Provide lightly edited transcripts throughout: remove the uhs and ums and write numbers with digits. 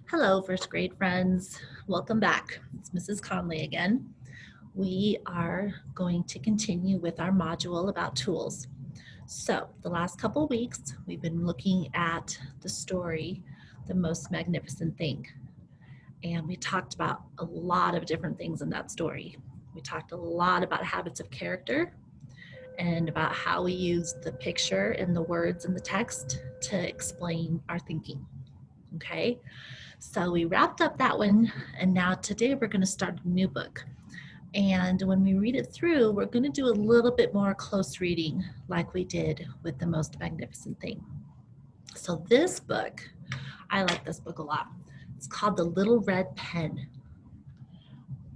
Hello, first grade friends. Welcome back. It's Mrs. Conley again. We are going to continue with our module about tools. So the last couple of weeks, we've been looking at the story, The Most Magnificent Thing. And we talked about a lot of different things in that story. We talked a lot about habits of character and about how we use the picture and the words in the text to explain our thinking. Okay? So we wrapped up that one, and now today we're going to start a new book. And when we read it through, we're going to do a little bit more close reading like we did with The Most Magnificent Thing. So this book, I like this book a lot. It's called The Little Red Pen.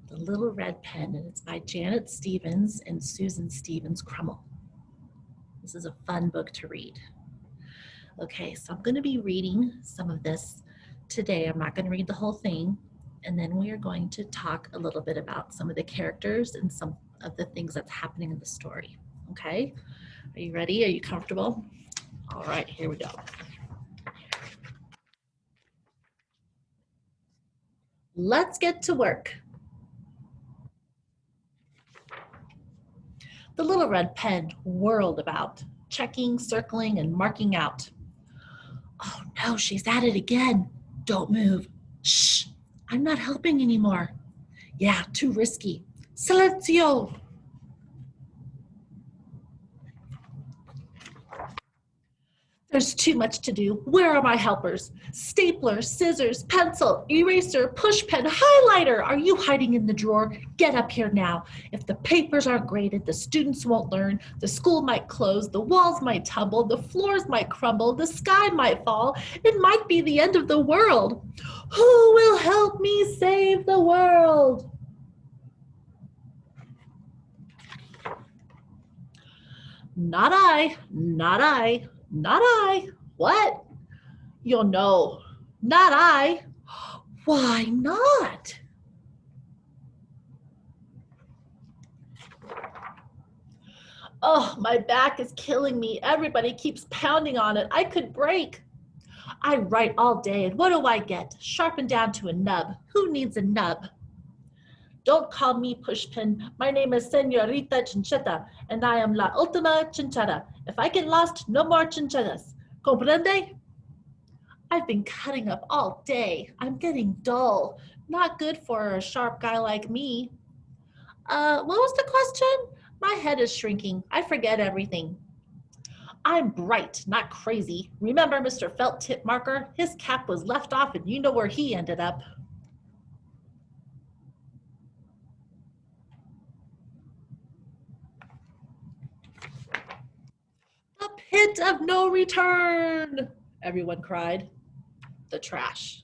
The Little Red Pen, and it's by Janet Stevens and Susan Stevens Crummell. This is a fun book to read. Okay, so I'm going to be reading some of this today. I'm not going to read the whole thing, and then we are going to talk a little bit about some of the characters and some of the things that's happening in the story. Okay, are you ready? Are you comfortable? All right, here we go. Let's get to work. The Little Red Pen whirled about, checking, circling, and marking out. Oh no, she's at it again. Don't move. Shh, I'm not helping anymore. Yeah, too risky. Silenzio! There's too much to do. Where are my helpers? Stapler, scissors, pencil, eraser, push pen, highlighter. Are you hiding in the drawer? Get up here now. If the papers aren't graded, the students won't learn. The school might close. The walls might tumble. The floors might crumble. The sky might fall. It might be the end of the world. Who will help me save the world? Not I, not I, not I. What? You'll know. Not I. Why not? Oh, my back is killing me. Everybody keeps pounding on it. I could break. I write all day, and what do I get? Sharpened down to a nub. Who needs a nub? Don't call me Pushpin. My name is Senorita Chincheta, and I am la ultima chincheta. If I get lost, no more chinchetas. Comprende? I've been cutting up all day. I'm getting dull. Not good for a sharp guy like me. What was the question? My head is shrinking. I forget everything. I'm bright, not crazy. Remember Mr. Felt Tip Marker? His cap was left off and you know where he ended up. The pit of no return, everyone cried. The trash.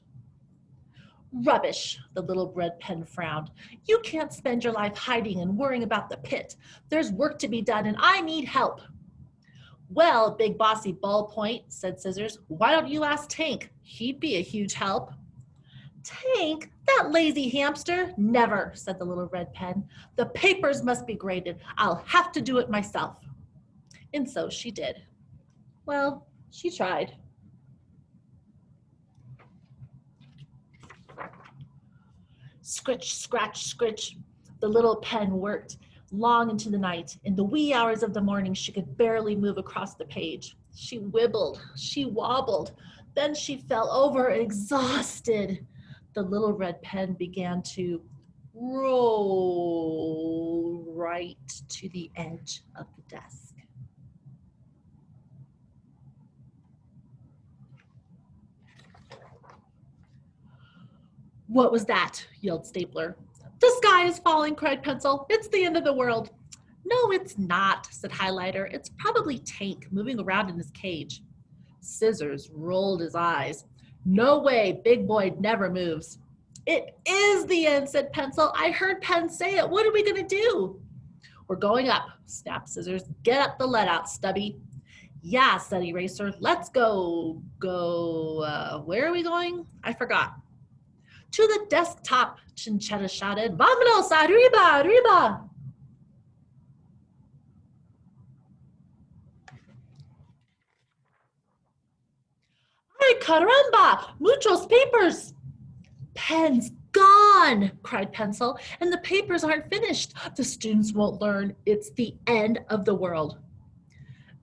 Rubbish, the Little Red Pen frowned. You can't spend your life hiding and worrying about the pit. There's work to be done and I need help. Well, Big Bossy Ballpoint, said Scissors, why don't you ask Tank? He'd be a huge help. Tank, that lazy hamster? Never, said the Little Red Pen. The papers must be graded. I'll have to do it myself. And so she did. Well, she tried. Scritch, scratch, scritch. The little pen worked long into the night. In the wee hours of the morning, she could barely move across the page. She wibbled, she wobbled. Then she fell over, exhausted. The Little Red Pen began to roll right to the edge of the desk. What was that? Yelled Stapler. The sky is falling, cried Pencil. It's the end of the world. No, it's not, said Highlighter. It's probably Tank moving around in his cage. Scissors rolled his eyes. No way, Big Boy never moves. It is the end, said Pencil. I heard Pen say it. What are we going to do? We're going up, snapped Scissors. Get up the let-out, Stubby. Yeah, said Eraser. Let's go. Where are we going? I forgot. To the desktop, Chinchetta shouted. Vámonos, arriba, arriba. Ay, caramba, muchos papers. Pen's gone, cried Pencil, and the papers aren't finished. The students won't learn. It's the end of the world.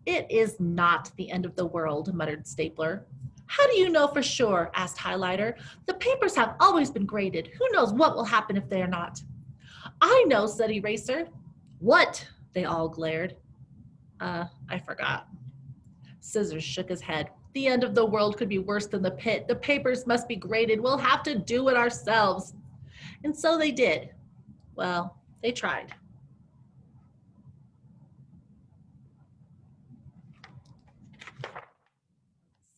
It is not the end of the world, muttered Stapler. How do you know for sure? Asked Highlighter. The papers have always been graded. Who knows what will happen if they are not? I know, said Eraser. What? They all glared. I forgot. Scissors shook his head. The end of the world could be worse than the pit. The papers must be graded. We'll have to do it ourselves. And so they did. Well, they tried.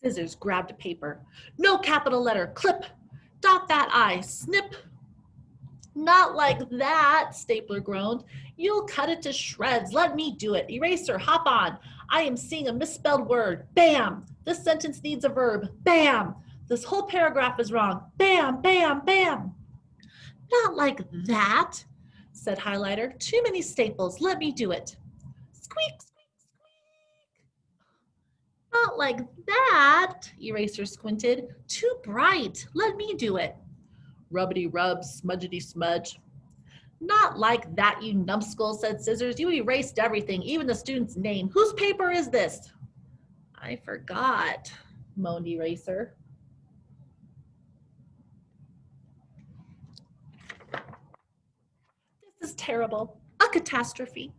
Scissors grabbed a paper. No capital letter. Clip. Dot that I. Snip. Not like that, Stapler groaned. You'll cut it to shreds. Let me do it. Eraser, hop on. I am seeing a misspelled word. Bam. This sentence needs a verb. Bam. This whole paragraph is wrong. Bam, bam, bam. Not like that, said Highlighter. Too many staples. Let me do it. Squeak, squeak, squeak. Not like that, Eraser squinted. Too bright. Let me do it. Rubbity rub, smudgety smudge. Not like that, you numbskull, said Scissors. You erased everything, even the student's name. Whose paper is this? I forgot, moaned Eraser. This is terrible. A catastrophe.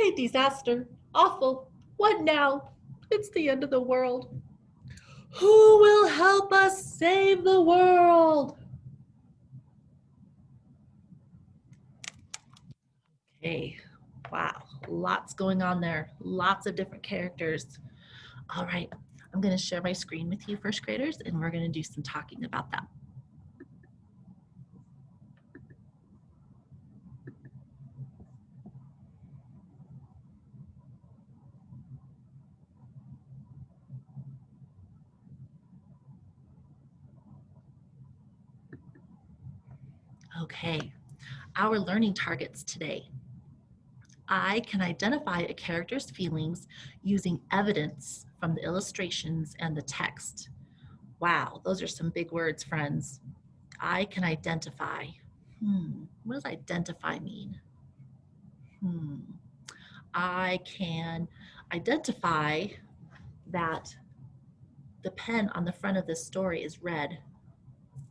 A disaster. Awful. What now? It's the end of the world. Who will help us save the world? Okay, wow, lots going on there. Lots of different characters. All right, I'm going to share my screen with you, first graders, and we're going to do some talking about that. Okay, our learning targets today. I can identify a character's feelings using evidence from the illustrations and the text. Wow, those are some big words, friends. I can identify. What does identify mean? I can identify that the pen on the front of this story is red.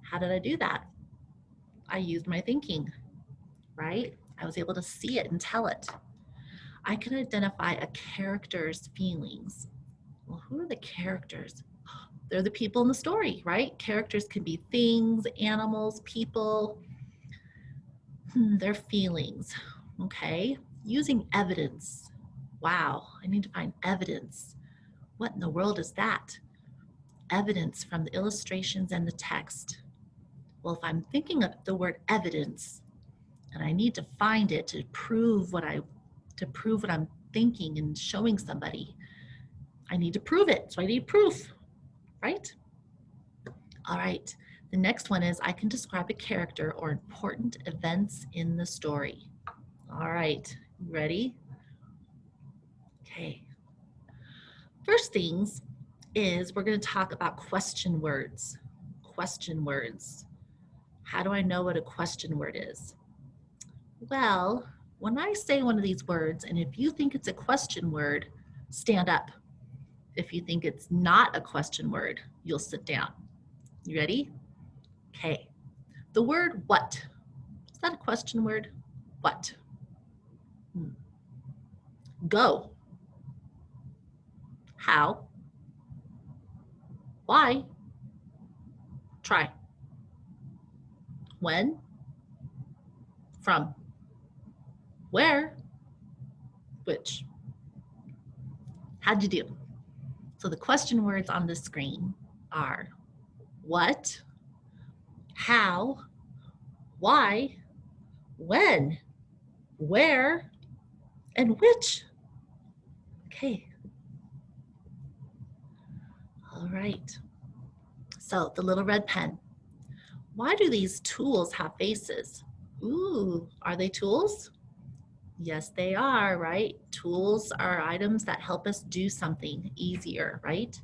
How did I do that? I used my thinking, right? I was able to see it and tell it. I can identify a character's feelings. Well, who are the characters? They're the people in the story, right? Characters can be things, animals, people. Their feelings, okay? Using evidence. Wow, I need to find evidence. What in the world is that? Evidence from the illustrations and the text. Well, if I'm thinking of the word evidence and I need to find it to prove what I'm thinking and showing somebody, I need to prove it. So I need proof, right? All right. The next one is I can describe a character or important events in the story. All right, ready? Okay. First things is we're going to talk about question words. Question words. How do I know what a question word is? Well, when I say one of these words, and if you think it's a question word, stand up. If you think it's not a question word, you'll sit down. You ready? Okay. The word what. Is that a question word? What? Go. How? Why? Try. When? From. Where? Which? How'd you do? So the question words on the screen are what, how, why, when, where, and which. Okay. All right. So the little red pen. Why do these tools have faces? Ooh, are they tools? Yes, they are, right? Tools are items that help us do something easier, right?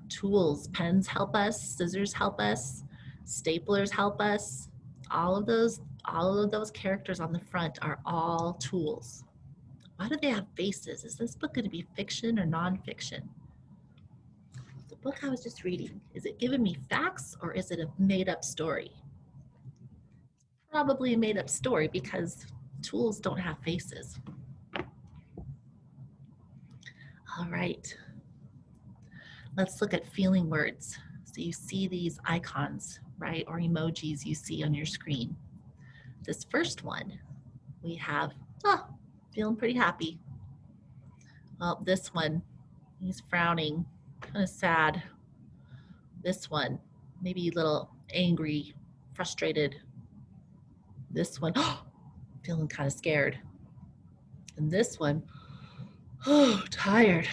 Tools, pens help us, scissors help us. Staplers help us. All of those characters on the front are all tools. Why do they have faces? Is this book going to be fiction or nonfiction? The book I was just reading, is it giving me facts or is it a made-up story? Probably a made-up story because tools don't have faces. All right, let's look at feeling words. So you see these icons, right, or emojis you see on your screen. This first one, we have, feeling pretty happy. Well, this one, he's frowning, kind of sad. This one, maybe a little angry, frustrated. This one, feeling kind of scared. And this one, tired.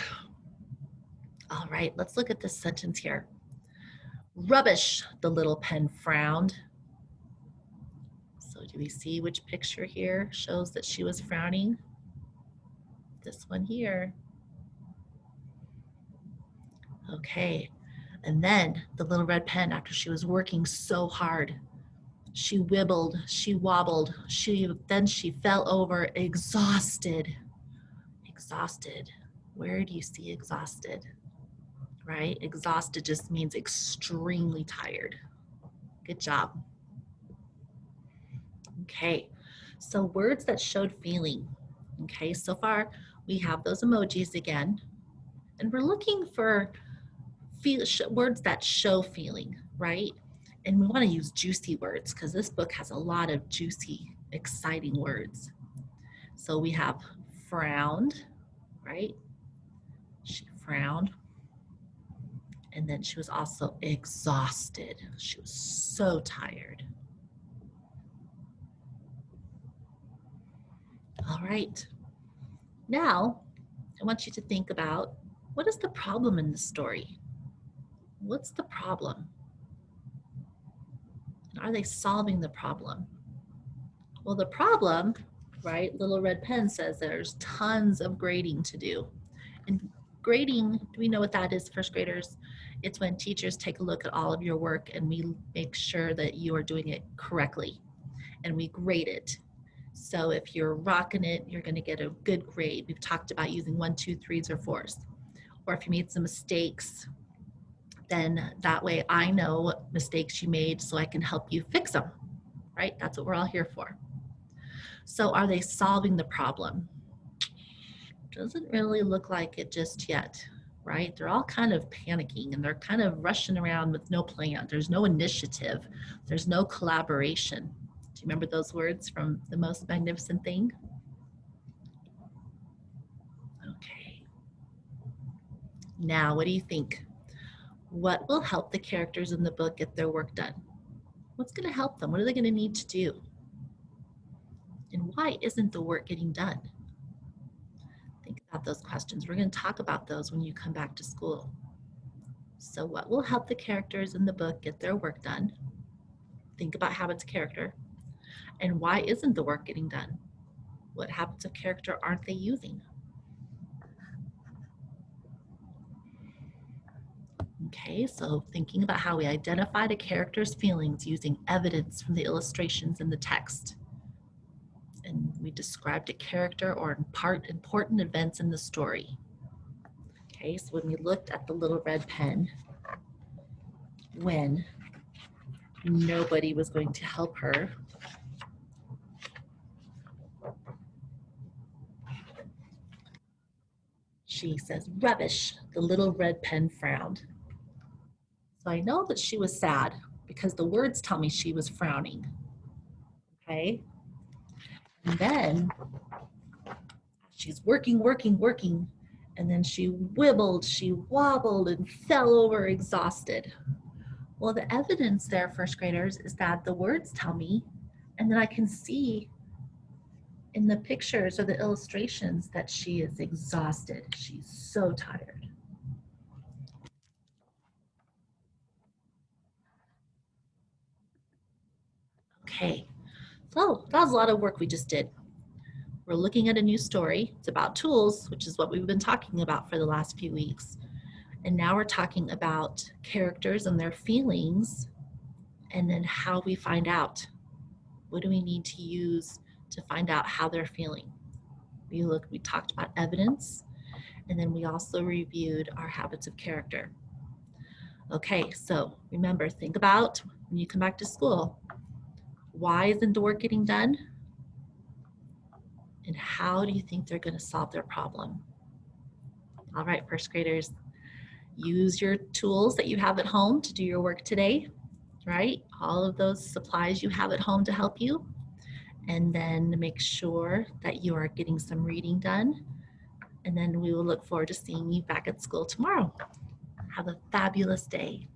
All right, let's look at this sentence here. Rubbish, the little pen frowned. So do we see which picture here shows that she was frowning? This one here. Okay, and then the little red pen, after she was working so hard, she wibbled, she wobbled, then she fell over exhausted. Exhausted. Where do you see exhausted? Right? Exhausted just means extremely tired. Good job. Okay, so words that showed feeling. Okay, so far we have those emojis again, and we're looking for words that show feeling, right? And we want to use juicy words because this book has a lot of juicy, exciting words. So we have frowned, right? She frowned. And then she was also exhausted. She was so tired. All right. Now, I want you to think about, what is the problem in the story? What's the problem? And are they solving the problem? Well, the problem, right, Little Red Pen says there's tons of grading to do. And grading, do we know what that is, first graders? It's when teachers take a look at all of your work and we make sure that you are doing it correctly and we grade it. So if you're rocking it, you're going to get a good grade. We've talked about using 1, 2, 3s or 4s. Or if you made some mistakes, then that way I know what mistakes you made so I can help you fix them, right? That's what we're all here for. So are they solving the problem? Doesn't really look like it just yet, right? They're all kind of panicking and they're kind of rushing around with no plan. There's no initiative. There's no collaboration. Do you remember those words from The Most Magnificent Thing? Okay. Now, what do you think? What will help the characters in the book get their work done? What's going to help them? What are they going to need to do? And why isn't the work getting done? Think about those questions. We're going to talk about those when you come back to school. So what will help the characters in the book get their work done? Think about habits of character. And why isn't the work getting done? What habits of character aren't they using? Okay, so thinking about how we identify the character's feelings using evidence from the illustrations in the text. And we described a character or important events in the story. Okay, so when we looked at the little red pen, when nobody was going to help her, she says, rubbish, the little red pen frowned. So I know that she was sad because the words tell me she was frowning. Okay, and then she's working, and then she wibbled, she wobbled, and fell over exhausted. Well, the evidence there, first graders, is that the words tell me, and then I can see in the pictures or the illustrations that she is exhausted. She's so tired. Okay, so that was a lot of work we just did. We're looking at a new story. It's about tools, which is what we've been talking about for the last few weeks. And now we're talking about characters and their feelings And then how we find out. What do we need to use to find out how they're feeling? We talked about evidence, and then we also reviewed our habits of character. Okay, so remember, think about when you come back to school, why isn't the work getting done? And how do you think they're going to solve their problem? All right, first graders, use your tools that you have at home to do your work today, right? All of those supplies you have at home to help you. And then make sure that you are getting some reading done. And then we will look forward to seeing you back at school tomorrow. Have a fabulous day.